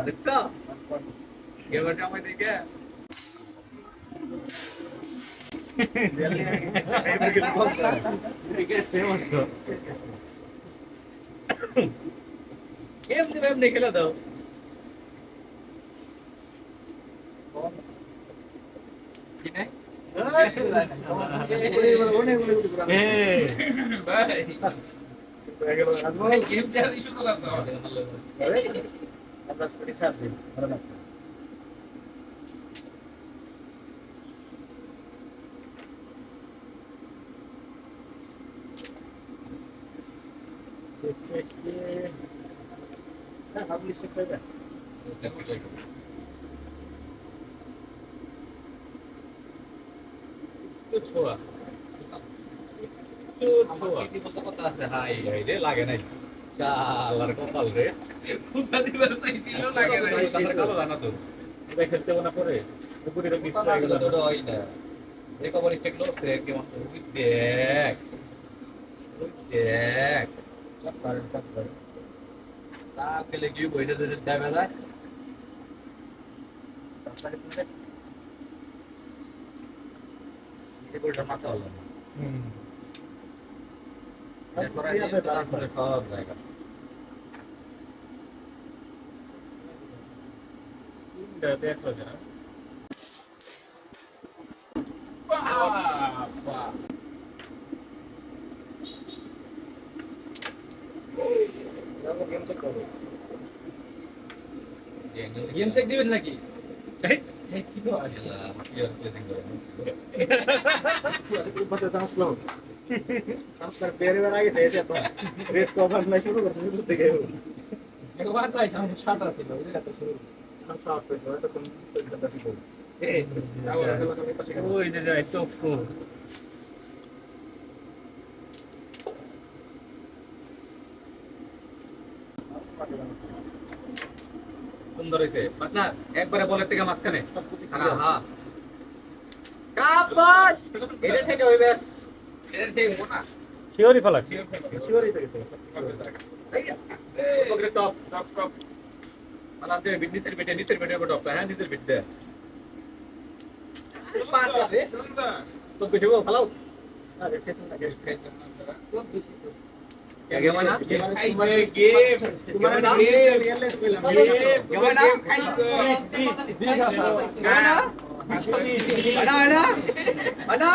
দেখছো এবার সময় দেখে এমনি এমনি খেলে দাও কি নাই গেম দেওয়ার ইস্যু তো লাগতো আমরা স্কুটি ছাড় দিই ভালো লাগতো publish করবে তো ছোয়া তো ছোয়া কি কত কথা আছে হাই হাই রে লাগে নাই শালার কপাল রে পূজা দিবার চাইছিল লাগে নাই তার কালো জানা তো এটা খেলতে না পরে উপরে মিস হয়ে গেল তো হয় না এই কভার স্টেক লো সে কেমন দেখ দেখ সব কারেন্ট সব করে সাল के लिए क्यों बैठे थे टाइम है ये कोई जमा तो होला ये थोड़ा ये थोड़ा सब जाएगा देख लो जरा वाह गेम चेक करो गेम चेक দিবেন নাকি এই কি গো আল্লাহ কি আছে দেখো উপরে চান্স লো আপনার পেরে বের আগে দিয়ে যেত রেড কভার না শুরু করতে শুরু থেকে একবার ট্রাই সামনে 7 আছে এটা তো শুরু আমি সাফ পেছো এটা কোন কথা ছিল এই ওই যে যায় টপ কো সুন্দর হইছে পার্টনার একবারে বলের থেকে মাঝখানে হ্যাঁ হ্যাঁ কাবাস এটা থেকে হইবেস এটা থেকে মোটা শিওরি ফলাক শিওরি থেকে এই ওকে টপ টপ টপ মানে আপনি বিজনেসের বেটে নিচের বেটে টপ হ্যাঁ নিচের বেটে পাঁচ রে তো বেটে ভালো আরে কেসন না কেসন না তো বেশি gimana? Gimana? Gimana? Gimana? Ada? Ada?